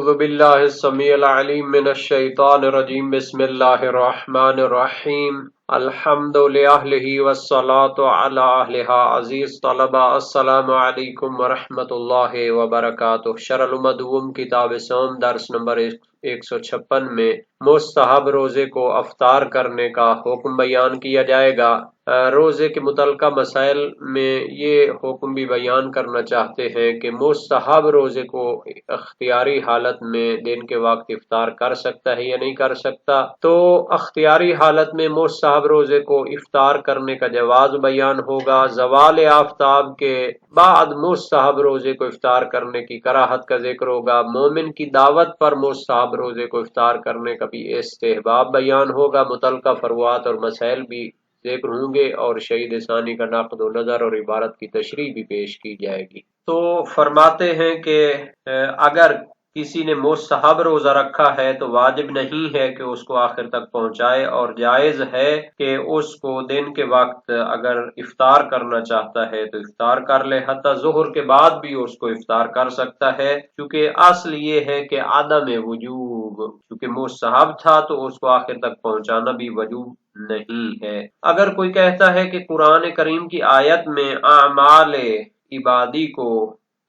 اعوذ باللہ السمیع العلیم من الشیطان الرجیم بسم اللہ الرحمن الرحیم الحمد للہ والصلاة علی اہلہا عزیز طلبہ السلام علیکم ورحمۃ اللہ وبرکاتہ۔ شرح المدوم کتاب صوم درس نمبر 156 میں مستحب روزے کو افطار کرنے کا حکم بیان کیا جائے گا۔ روزے کے متعلقہ مسائل میں یہ حکم بھی بیان کرنا چاہتے ہیں کہ مستحب روزے کو اختیاری حالت میں دن کے وقت افطار کر سکتا ہے یا نہیں کر سکتا۔ تو اختیاری حالت میں مستحب روزے کو افطار کرنے کا جواز بیان ہوگا۔ زوال آفتاب کے بعد مستحب روزے کو افطار کرنے کی کراہت کا ذکر ہوگا۔ مومن کی دعوت پر مستحب روزے کو افطار کرنے کا بھی استحباب بیان ہوگا۔ متعلقہ فروعات اور مسائل بھی ذکر ہوں گے اور شہید ثانی کا نقد و نظر اور عبارت کی تشریح بھی پیش کی جائے گی۔ تو فرماتے ہیں کہ اگر کسی نے مستحب روزہ رکھا ہے تو واجب نہیں ہے کہ اس کو آخر تک پہنچائے، اور جائز ہے کہ اس کو دن کے وقت اگر افطار کرنا چاہتا ہے تو افطار کر لے، حتیٰ ظہر کے بعد بھی اس کو افطار کر سکتا ہے، کیونکہ اصل یہ ہے کہ عدم وجوب، کیونکہ مستحب تھا تو اس کو آخر تک پہنچانا بھی وجوب نہیں ہے۔ اگر کوئی کہتا ہے کہ قرآن کریم کی آیت میں اعمال عبادی کو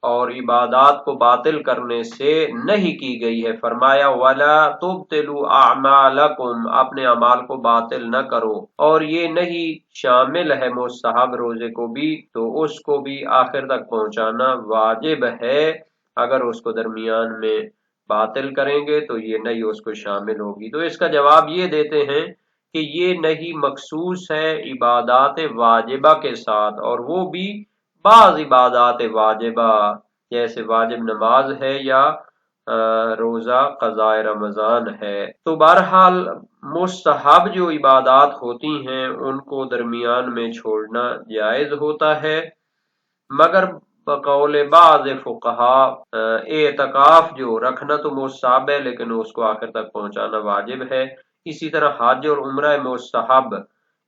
اور عبادات کو باطل کرنے سے نہیں کی گئی ہے، فرمایا وَلَا تُبْطِلُوا أَعْمَالَكُمْ، اپنے اعمال کو باطل نہ کرو، اور یہ نہیں شامل ہے مستحب روزے کو بھی، تو اس کو بھی آخر تک پہنچانا واجب ہے۔ اگر اس کو درمیان میں باطل کریں گے تو یہ نہیں اس کو شامل ہوگی۔ تو اس کا جواب یہ دیتے ہیں کہ یہ نہیں مخصوص ہے عبادات واجبہ کے ساتھ، اور وہ بھی بعض عبادات واجبہ جیسے واجب نماز ہے یا روزہ قضاء رمضان ہے۔ تو بہرحال مستحب جو عبادات ہوتی ہیں ان کو درمیان میں چھوڑنا جائز ہوتا ہے، مگر بقول بعض فقہا اعتکاف جو رکھنا تو مستحب ہے لیکن اس کو آخر تک پہنچانا واجب ہے۔ اسی طرح حج اور عمرہ مستحب،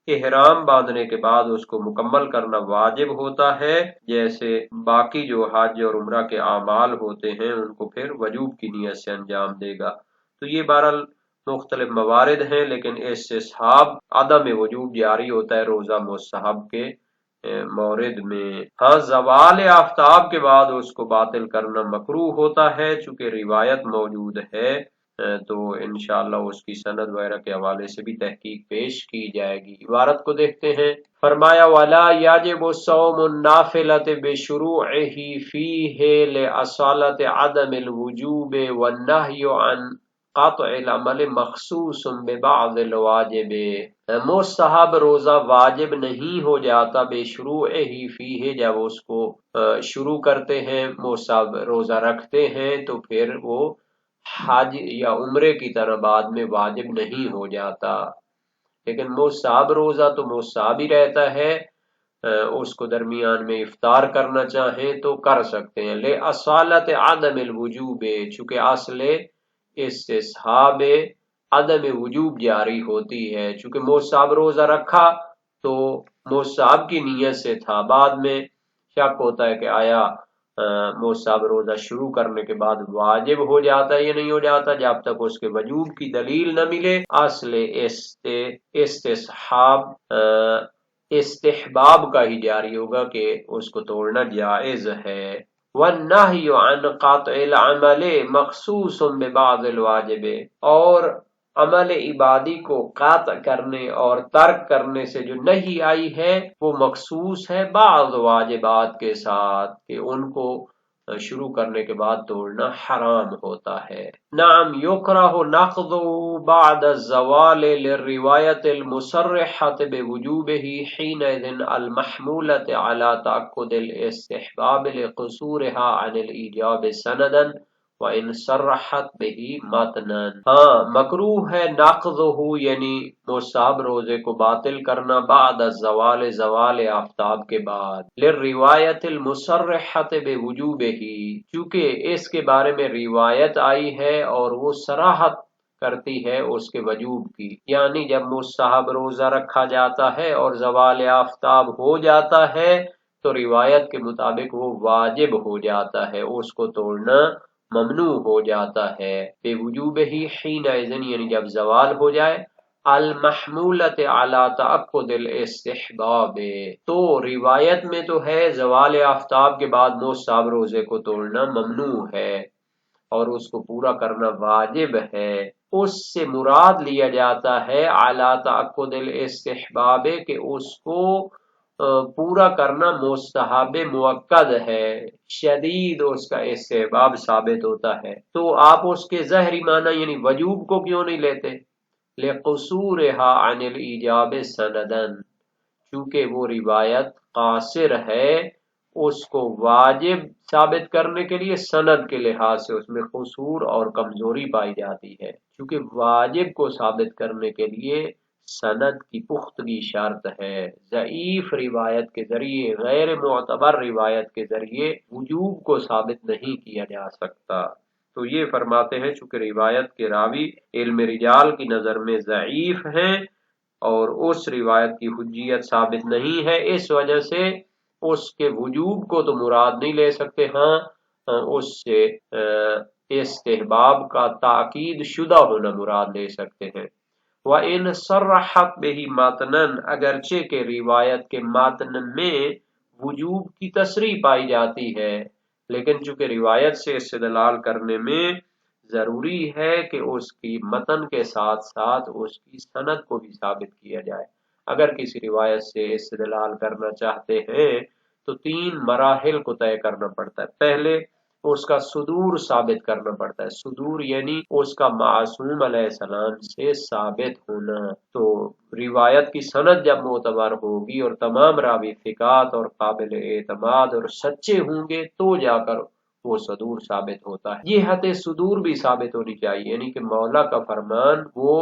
احرام باندھنے کے بعد اس کو مکمل کرنا واجب ہوتا ہے، جیسے باقی جو حج اور عمرہ کے اعمال ہوتے ہیں ان کو پھر وجوب کی نیت سے انجام دے گا۔ تو یہ بہرحال مختلف موارد ہیں، لیکن اس سے صحاب عدم وجوب جاری ہوتا ہے روزہ مستحب کے مورد میں۔ ہاں، زوال آفتاب کے بعد اس کو باطل کرنا مکروہ ہوتا ہے، چونکہ روایت موجود ہے تو انشاءاللہ اس کی سند وغیرہ کے حوالے سے بھی تحقیق پیش کی جائے گی۔ عبارت کو دیکھتے ہیں۔ فرمایا وَلَا يَجِبُ صَوْمُ النَّافِلَةِ بِشُرُوعِهِ فِيهِ لِأَصَالَةِ عَدَمِ الْوُجُوبِ وَالنَّهْيُ عَنْ قَطْعِ الْعَمَلِ مَخْصُوصٌ بِبَعْضِ الْوَاجِبِ۔ مستحب روزہ واجب نہیں ہو جاتا بِشُرُوعِهِ فِيهِ، جب اس کو شروع کرتے ہیں مستحب روزہ رکھتے ہیں تو پھر وہ حج یا عمرے کی طرح بعد میں واجب نہیں ہو جاتا، لیکن مستحب روزہ تو مستحب ہی رہتا ہے، اس کو درمیان میں افطار کرنا چاہیں تو کر سکتے ہیں۔ لے اصالت عدم الوجوب، چونکہ اصل استصحاب عدم وجوب جاری ہوتی ہے، چونکہ مستحب روزہ رکھا تو مستحب کی نیت سے تھا، بعد میں شک ہوتا ہے کہ آیا مستحب روزہ شروع کرنے کے بعد واجب ہو جاتا ہے یا نہیں ہو جاتا، جب تک اس کے وجوب کی دلیل نہ ملے اصل استصحاب استحباب کا ہی جاری ہوگا کہ اس کو توڑنا جائز ہے۔ وَالنَّهْيُ عَنْ قَطْعِ الْعَمَلِ مَخْصُوصٌ بِبَعْضِ الْوَاجِبِ، اور عمل عبادی کو قطع کرنے اور ترک کرنے سے جو نہیں آئی ہے وہ مخصوص ہے بعض واجبات کے ساتھ، کہ ان کو شروع کرنے کے بعد توڑنا حرام ہوتا ہے۔ نعم یکرہ نقضہ بعد الزوال للروایت المصرحۃ بوجوبہ حینئذ المحمولۃ علی تأکد الاستحباب لقصورها عن الایجاب سندا وَإِن صَرَّحَتْ بِهِ مَتْنًا۔ ہاں، مکروہ ہے نقضہ یعنی مستحب روزے کو باطل کرنا بعد الزوال زوال آفتاب کے بعد، للروایت المصرحۃ بوجوبہ، چونکہ اس کے بارے میں روایت آئی ہے اور وہ صراحت کرتی ہے اس کے وجوب کی، یعنی جب مستحب روزہ رکھا جاتا ہے اور زوال آفتاب ہو جاتا ہے تو روایت کے مطابق وہ واجب ہو جاتا ہے، اس کو توڑنا ممنوع ہو جاتا ہے، بے وجوب ہی حین اذن یعنی جب زوال ہو جائے، المحمولت علی تعقد الاستحباب، تو روایت میں تو ہے زوال آفتاب کے بعد مستحب روزے کو توڑنا ممنوع ہے اور اس کو پورا کرنا واجب ہے، اس سے مراد لیا جاتا ہے اعلی تعقد الاستحباب کہ اس کو پورا کرنا مستحب موقد ہے، شدید اس کا استحباب ثابت ہوتا ہے۔ تو آپ اس کے ظاہری معنی یعنی وجوب کو کیوں نہیں لیتے؟ لقصورها عن الایجاب سندن، چونکہ وہ روایت قاصر ہے اس کو واجب ثابت کرنے کے لیے، سند کے لحاظ سے اس میں قصور اور کمزوری پائی جاتی ہے، کیونکہ واجب کو ثابت کرنے کے لیے سند کی پختگی شرط ہے، ضعیف روایت کے ذریعے، غیر معتبر روایت کے ذریعے وجوب کو ثابت نہیں کیا جا سکتا۔ تو یہ فرماتے ہیں چونکہ روایت کے راوی علم رجال کی نظر میں ضعیف ہیں اور اس روایت کی حجیت ثابت نہیں ہے، اس وجہ سے اس کے وجوب کو تو مراد نہیں لے سکتے، ہاں اس سے استحباب کا تاکید شدہ ہونا مراد لے سکتے ہیں۔ وَإِنْ صَرَّحَتْ بِهِ مَتْنًا، اگرچہ کہ روایت کے متن میں وجوب کی تصریح پائی جاتی ہے، لیکن چونکہ روایت سے استدلال کرنے میں ضروری ہے کہ اس کی متن کے ساتھ ساتھ اس کی سند کو بھی ثابت کیا جائے۔ اگر کسی روایت سے استدلال کرنا چاہتے ہیں تو 3 مراحل کو طے کرنا پڑتا ہے۔ پہلے اس کا صدور ثابت کرنا پڑتا ہے، صدور یعنی اس کا معصوم علیہ السلام سے ثابت ہونا۔ تو روایت کی سند جب معتبر ہوگی اور تمام راوی ثقات اور قابل اعتماد اور سچے ہوں گے تو جا کر وہ صدور ثابت ہوتا ہے۔ یہ حد صدور بھی ثابت ہونی چاہیے، یعنی کہ مولا کا فرمان وہ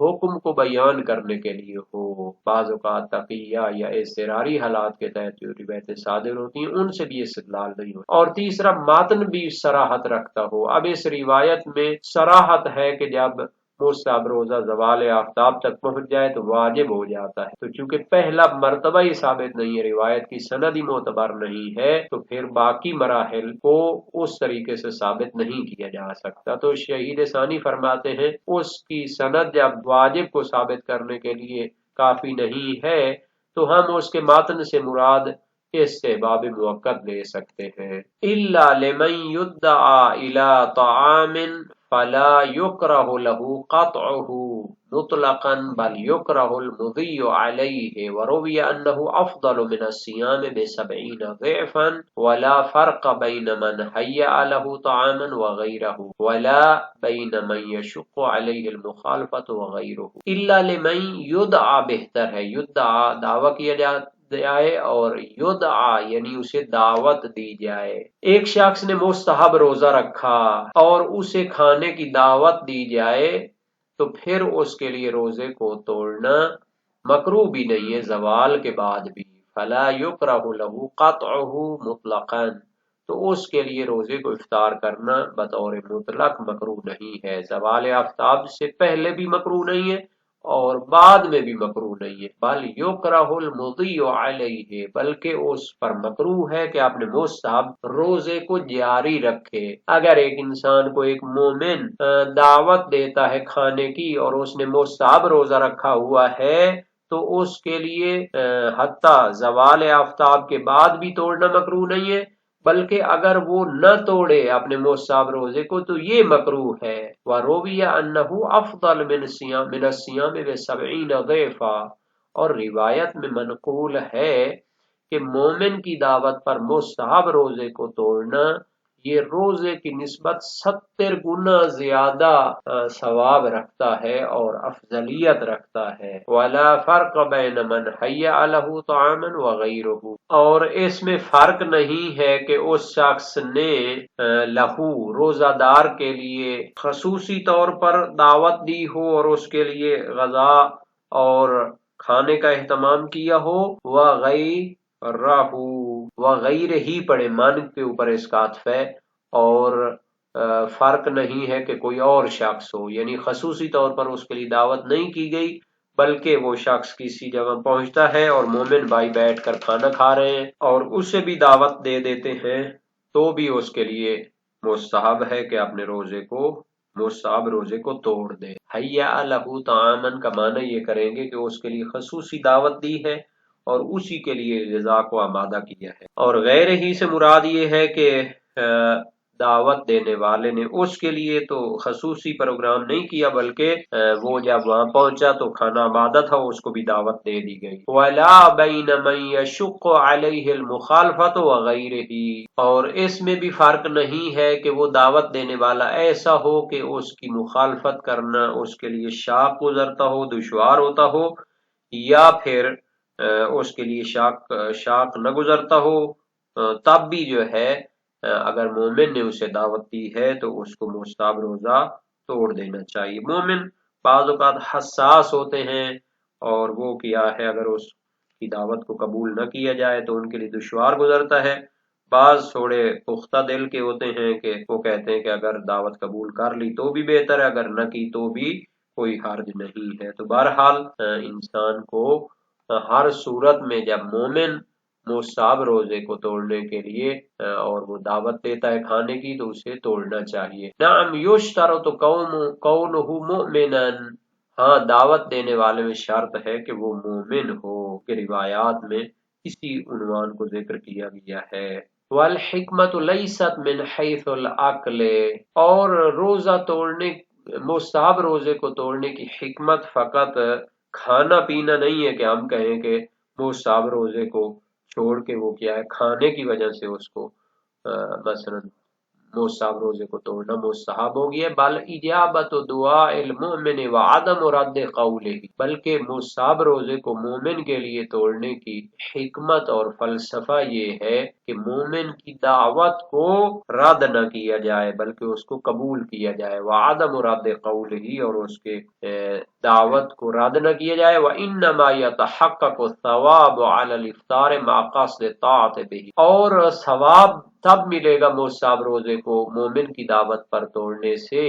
حکم کو بیان کرنے کے لیے ہو، بعض اوقات تقیہ یا اضطراری حالات کے تحت جو روایتیں صادر ہوتی ہیں ان سے بھی استدلال نہیں ہوتا۔ اور تیسرا متن بھی صراحت رکھتا ہو۔ اب اس روایت میں صراحت ہے کہ جب مستحب روزہ زوال آفتاب تک پہنچ جائے تو واجب ہو جاتا ہے، تو چونکہ پہلا مرتبہ ہی ثابت نہیں ہے، روایت کی سند ہی معتبر نہیں ہے، تو پھر باقی مراحل کو اس طریقے سے ثابت نہیں کیا جا سکتا۔ تو شہید ثانی فرماتے ہیں اس کی سند جب واجب کو ثابت کرنے کے لیے کافی نہیں ہے تو ہم اس کے متن سے مراد استحباب موقت لے سکتے ہیں۔ الا لمن يدعى الى طعام فلا يكره له قطعه مطلقا بل يكره المضي عليه، وروي انه افضل من الصيام ب70 ضعفا، ولا فرق بين من هيأ له طعاما وغيره، ولا بين من يشق عليه المخالفة وغيره۔ الا لمن يدعى بہتر ہے، يدعى دعویٰ کیا جائے اور یدعا یعنی اسے دعوت دی جائے۔ ایک شخص نے مستحب روزہ رکھا اور اسے کھانے کی دعوت دی جائے تو پھر اس کے لیے روزے کو توڑنا مکروہ بھی نہیں ہے زوال کے بعد بھی، فلا یکرہ لہ قطعہ مطلقا، تو اس کے لیے روزے کو افطار کرنا بطور مطلق مکروہ نہیں ہے، زوال آفتاب سے پہلے بھی مکروہ نہیں ہے اور بعد میں بھی مکروہ نہیں ہے، بل یکرہ المضی علیہ، بلکہ اس پر مکروہ ہے کہ آپ نے مستحب روزے کو جاری رکھے۔ اگر ایک انسان کو ایک مومن دعوت دیتا ہے کھانے کی اور اس نے مستحب روزہ رکھا ہوا ہے تو اس کے لیے حتیٰ زوال آفتاب کے بعد بھی توڑنا مکروہ نہیں ہے، بلکہ اگر وہ نہ توڑے اپنے مستحب روزے کو تو یہ مکروہ ہے۔ وَرُوِيَ أَنَّهُ أَفْضَلُ مِنَ الصِّيَامِ ب70 ضِعْفًا، اور روایت میں منقول ہے کہ مومن کی دعوت پر مستحب روزے کو توڑنا یہ روزے کی نسبت 70 گنا زیادہ ثواب رکھتا ہے اور افضلیت رکھتا ہے۔ وَلَا فَرْقَ بَيْنَ مَنْ هَيَّأَ لَهُ طَعَامًا وَغَيْرُهُ، اور اس میں فرق نہیں ہے کہ اس شخص نے لہو روزہ دار کے لیے خصوصی طور پر دعوت دی ہو اور اس کے لیے غذا اور کھانے کا اہتمام کیا ہو، وغیر ہی پڑے من کے اوپر اس کا عطف ہے، اور فرق نہیں ہے کہ کوئی اور شخص ہو، یعنی خصوصی طور پر اس کے لیے دعوت نہیں کی گئی بلکہ وہ شخص کسی جگہ پہنچتا ہے اور مومن بھائی بیٹھ کر کھانا کھا رہے ہیں اور اسے بھی دعوت دے دیتے ہیں تو بھی اس کے لیے مستحب ہے کہ اپنے مستحب روزے کو توڑ دے۔ حیا لہو طعامن کا معنی یہ کریں گے کہ اس کے لیے خصوصی دعوت دی ہے اور اسی کے لیے غذا کو آمادہ کیا ہے، اور غیر ہی سے مراد یہ ہے کہ دعوت دینے والے نے اس کے لیے تو خصوصی پروگرام نہیں کیا، بلکہ وہ جب وہاں پہنچا تو کھانا آمادہ تھا، اس کو بھی دعوت دے دی گئی۔ وَلَا بَيْنَ مَن يَشُقُّ عَلَيْهِ الْمُخَالَفَةُ وَغَيْرِهِ، اور اس میں بھی فرق نہیں ہے کہ وہ دعوت دینے والا ایسا ہو کہ اس کی مخالفت کرنا اس کے لیے شاق گزرتا ہو، دشوار ہوتا ہو، یا پھر اس کے لیے شاق نہ گزرتا ہو، تب بھی جو ہے اگر مومن نے اسے دعوت دی ہے تو اس کو مستحب روزہ توڑ دینا چاہیے۔ مومن بعض اوقات حساس ہوتے ہیں، اور وہ کیا ہے اگر اس کی دعوت کو قبول نہ کیا جائے تو ان کے لیے دشوار گزرتا ہے۔ بعض تھوڑے پختہ دل کے ہوتے ہیں کہ وہ کہتے ہیں کہ اگر دعوت قبول کر لی تو بھی بہتر ہے، اگر نہ کی تو بھی کوئی حرج نہیں ہے۔ تو بہرحال انسان کو ہر صورت میں جب مومن مستحب روزے کو توڑنے کے لیے اور وہ دعوت دیتا ہے کھانے کی تو اسے توڑنا چاہیے۔ نعم یشترط کونہ مؤمنا، ہاں دعوت دینے والے میں شرط ہے کہ وہ مومن ہو، کہ روایات میں اسی عنوان کو ذکر کیا گیا ہے۔ والحکمت لیست من حیث العقل، اور روزہ توڑنے مستحب روزے کو توڑنے کی حکمت فقط کھانا پینا نہیں ہے کہ ہم کہیں کہ مستحب روزے کو چھوڑ کے وہ کیا ہے کھانے کی وجہ سے اس کو مثلا مستحب روزے کو توڑنا مستحب ہو گیا، بل اجابت دعاء المؤمن وعدم رد قولہ، بلکہ مستحب روزے کو مومن کے لیے توڑنے کی حکمت اور فلسفہ یہ ہے کہ مومن کی دعوت کو رد نہ کیا جائے بلکہ اس کو قبول کیا جائے، وعدم رد قولہ، اور اس کے دعوت کو رد نہ کیا جائے، وانما يتحقق الثواب على الافطار مع قصد الطاعت به، اور ثواب تب ملے گا مستحب روزے کو مومن کی دعوت پر توڑنے سے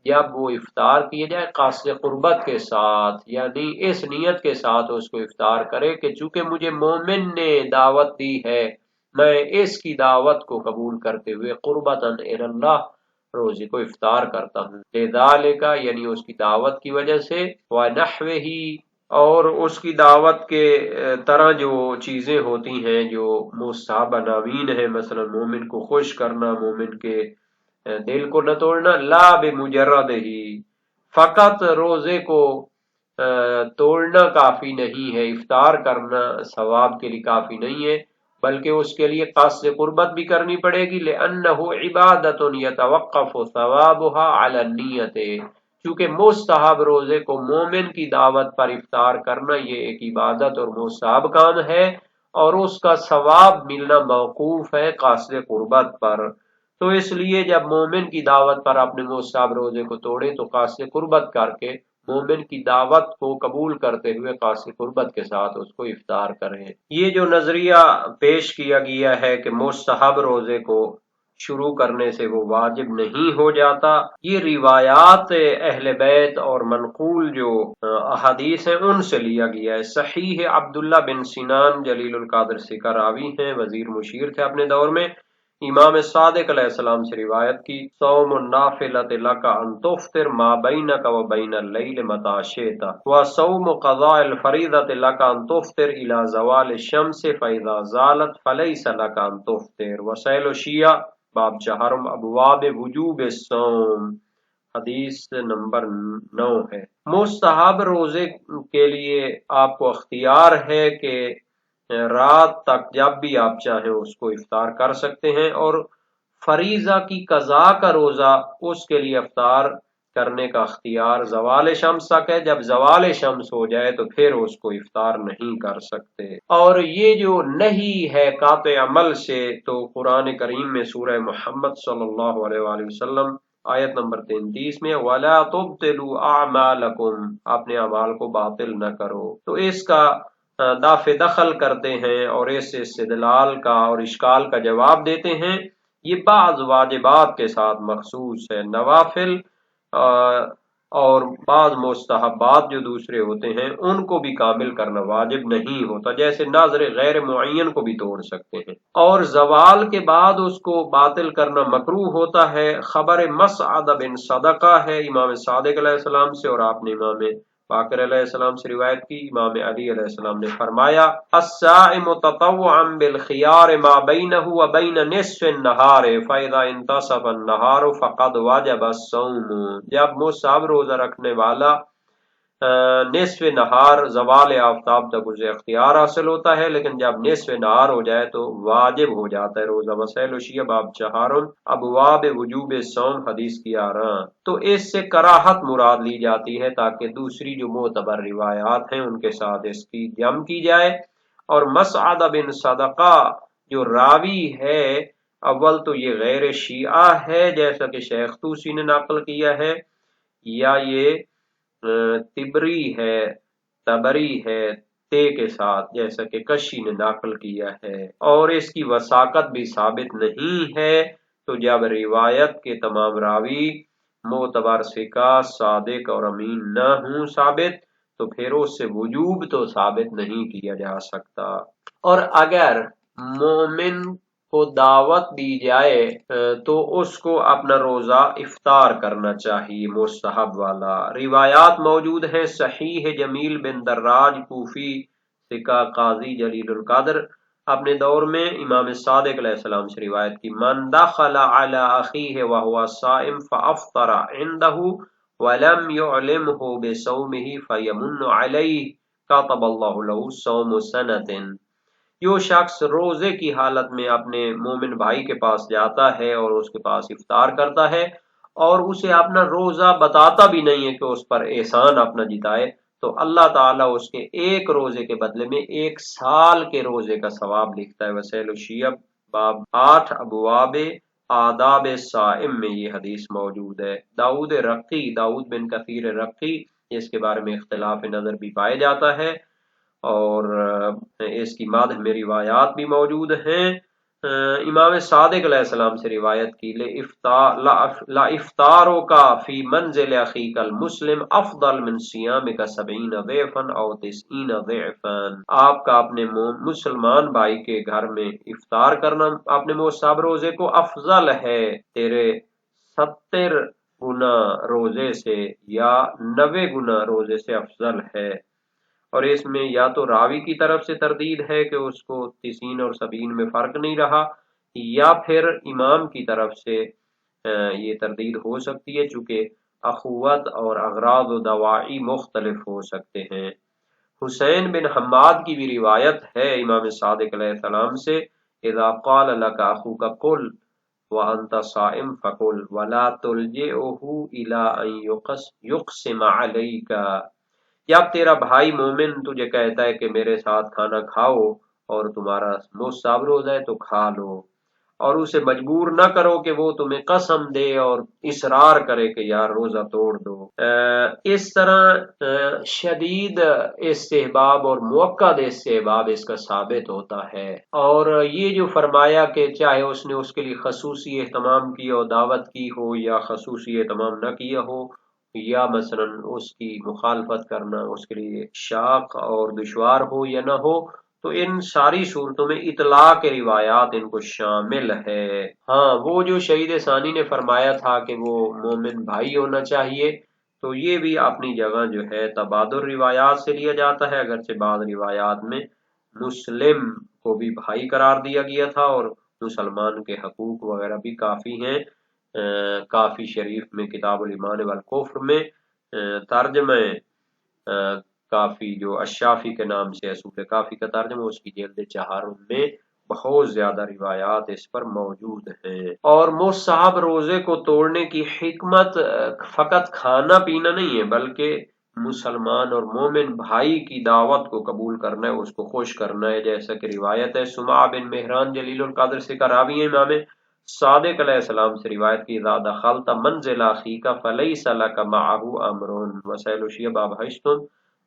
جب وہ افطار کیے جائے قصد قربت کے ساتھ، یعنی اس نیت کے ساتھ اس کو افطار کرے کہ چونکہ مجھے مومن نے دعوت دی ہے میں اس کی دعوت کو قبول کرتے ہوئے قربتاً الی اللہ روزے کو افطار کرتا ہوں، لذالک یعنی اس کی دعوت کی وجہ سے، ونحوہ اور اس کی دعوت کے طرح جو چیزیں ہوتی ہیں جو مستحب عناوین ہیں، مثلا مومن کو خوش کرنا، مومن کے دل کو نہ توڑنا، لا بمجرد ہی، فقط روزے کو توڑنا کافی نہیں ہے، افطار کرنا ثواب کے لیے کافی نہیں ہے، بلکہ اس کے لیے قصد قربت بھی کرنی پڑے گی، لأنہ عبادت یتوقف ثوابها علی النیت، چونکہ مستحب روزے کو مومن کی دعوت پر افطار کرنا یہ ایک عبادت اور مستحب کام ہے، اور اس کا ثواب ملنا موقوف ہے قصد قربت پر، تو اس لیے جب مومن کی دعوت پر اپنے مستحب روزے کو توڑے تو قصد قربت کر کے مومن کی دعوت کو قبول کرتے ہوئے قاصد قربت کے ساتھ اس کو افطار کریں۔ یہ جو نظریہ پیش کیا گیا ہے کہ مستحب روزے کو شروع کرنے سے وہ واجب نہیں ہو جاتا، یہ روایات اہل بیت اور منقول جو احادیث ہیں ان سے لیا گیا ہے۔ صحیح عبداللہ بن سنان جلیل القدر سکہ راوی ہیں، وزیر مشیر تھے اپنے دور میں، امام صادق علیہ السلام سے روایت کی، صوم النافلۃ لک ان تفطر ما بینک و بین اللیل متی شئت، وصوم قضاء الفریضۃ لک ان تفطر الی زوال الشمس فاذا زالت فلیس لک ان تفطر، وسائل الشیعہ باب چہارم ابواب وجوب الصوم، حدیث نمبر 9 ہے۔ مستحب روزے کے لیے آپ کو اختیار ہے کہ رات تک جب بھی آپ چاہیں اس کو افطار کر سکتے ہیں، اور فریضہ کی قضاء کا روزہ اس کے لیے افطار کرنے کا اختیار زوال شمس تک ہے، جب زوال شمس ہو جائے تو پھر اس کو افطار نہیں کر سکتے۔ اور یہ جو نہیں ہے قاطع عمل سے، تو قرآن کریم میں سورہ محمد صلی اللہ علیہ وآلہ وسلم آیت نمبر 33 میں وَلَا تُبْطِلُوا أَعْمَالَكُمْ، اپنے اعمال کو باطل نہ کرو، تو اس کا دافع دخل کرتے ہیں اور اس استدلال کا اور اشکال کا جواب دیتے ہیں۔ یہ بعض واجبات کے ساتھ مخصوص ہے، نوافل اور بعض مستحبات جو دوسرے ہوتے ہیں ان کو بھی کامل کرنا واجب نہیں ہوتا، جیسے ناظر غیر معین کو بھی توڑ سکتے ہیں، اور زوال کے بعد اس کو باطل کرنا مکروہ ہوتا ہے۔ خبر مسعد بن صدقہ ہے امام صادق علیہ السلام سے، اور آپ نے امام باقر علیہ السلام سے روایت کی، امام علی علیہ السلام نے فرمایا الصائم تطوعا بالخيار ما بينه وبين نصف النهار فاذا انتصف النهار فقد وجب الصوم۔ جب مصعب روزہ رکھنے والا نصف نہار زوال آفتاب تک اسے اختیار حاصل ہوتا ہے، لیکن جب نصف نہار ہو جائے تو واجب ہو جاتا ہے روزہ۔ مسائل وشیہ باب چہارم ابواب وجوب الصوم حدیث کی 11۔ تو اس سے کراہت مراد لی جاتی ہے تاکہ دوسری جو معتبر روایات ہیں ان کے ساتھ اس کی جمع کی جائے۔ اور مسعد بن صدقہ جو راوی ہے، اول تو یہ غیر شیعہ ہے جیسا کہ شیخ طوسی نے نقل کیا ہے، یا یہ تبری ہے تے کے ساتھ جیسا کہ کشی نے نقل کیا ہے، اور اس کی وثاقت بھی ثابت نہیں ہے۔ تو جب روایت کے تمام راوی معتبر ثقہ صادق اور امین نہ ہوں ثابت، تو پھر اس سے وجوب تو ثابت نہیں کیا جا سکتا۔ اور اگر مومن کو دعوت دی جائے تو اس کو اپنا روزہ افطار کرنا چاہیے مستحب والا۔ روایات موجود ہیں، صحیح جمیل بن دراج کوفی ثقہ قاضی جلیل القدر اپنے دور میں امام صادق علیہ السلام سے روایت کی من دخل علی اخیہ وهو صائم فافطر عنده ولم يعلمه بصومه فیمن علیہ كتب اللہ له صوم سنة۔ جو شخص روزے کی حالت میں اپنے مومن بھائی کے پاس جاتا ہے اور اس کے پاس افطار کرتا ہے اور اسے اپنا روزہ بتاتا بھی نہیں ہے کہ اس پر احسان اپنا جتائے، تو اللہ تعالیٰ اس کے ایک روزے کے بدلے میں 1 سال کے روزے کا ثواب لکھتا ہے۔ وسائل الشیعہ باب 8 ابواب آداب الصائم میں یہ حدیث موجود ہے۔ داؤد بن کثیر رقی، اس کے بارے میں اختلاف نظر بھی پائے جاتا ہے، اور اس کی مادح میں روایات بھی موجود ہیں۔ امام صادق علیہ السلام سے روایت کی لا افطارو کا فی منزل اخیک المسلم افضل من صیامک 70 ضعفا او 90 ضعفا۔ آپ کا اپنے مسلمان بھائی کے گھر میں افطار کرنا اپنے مصاب روزے کو افضل ہے تیرے 70 گنا روزے سے یا 90 گنا روزے سے افضل ہے۔ اور اس میں یا تو راوی کی طرف سے تردید ہے کہ اس کو 30 اور 70 میں فرق نہیں رہا، یا پھر امام کی طرف سے یہ تردید ہو سکتی ہے، چونکہ اخوت اور اغراض و دواعی مختلف ہو سکتے ہیں۔ حسین بن حماد کی بھی روایت ہے امام صادق علیہ السلام سے اذا قال لك اخوك قل وانت صائم فقل ولا تلجئه الى ان يقسم عليك۔ جب تیرا بھائی مومن تجھے کہتا ہے کہ میرے ساتھ کھانا کھاؤ اور تمہارا مصاب روزہ ہے تو کھا لو، اور اسے مجبور نہ کرو کہ وہ تمہیں قسم دے اور اصرار کرے کہ یار روزہ توڑ دو۔ اس طرح شدید استحباب اور مؤکد استحباب اس کا ثابت ہوتا ہے۔ اور یہ جو فرمایا کہ چاہے اس نے اس کے لیے خصوصی اہتمام کیا ہو، دعوت کی ہو، یا خصوصی اہتمام نہ کیا ہو، یا مثلا اس کی مخالفت کرنا اس کے لیے شاق اور دشوار ہو یا نہ ہو، تو ان ساری صورتوں میں اطلاع کے روایات ان کو شامل ہے۔ ہاں، وہ جو شہید ثانی نے فرمایا تھا کہ وہ مومن بھائی ہونا چاہیے، تو یہ بھی اپنی جگہ جو ہے تبادل روایات سے لیا جاتا ہے، اگرچہ بعض روایات میں مسلم کو بھی بھائی قرار دیا گیا تھا، اور مسلمان کے حقوق وغیرہ بھی کافی ہیں۔ کافی شریف میں کتاب الایمان والکفر میں ترجمہ کافی جو الشافی کے نام سے اصول کافی کا ترجمہ، اس کی جلد 4 میں بہت زیادہ روایات اس پر موجود ہیں۔ اور مصحب روزے کو توڑنے کی حکمت فقط کھانا پینا نہیں ہے، بلکہ مسلمان اور مومن بھائی کی دعوت کو قبول کرنا ہے، اس کو خوش کرنا ہے، جیسا کہ روایت ہے سمع بن مہران جلیل القدر سے راوی امام صادق علیہ السلام سے روایت کی اذا دخلت منزل اخیک فلیس لک معه امر۔ وسائل الشیعہ باب 8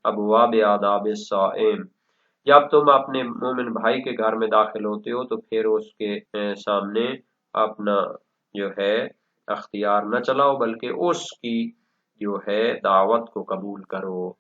ابواب آداب الصائم۔ جب تم اپنے مومن بھائی کے گھر میں داخل ہوتے ہو تو پھر اس کے سامنے اپنا جو ہے اختیار نہ چلاؤ، بلکہ اس کی جو ہے دعوت کو قبول کرو۔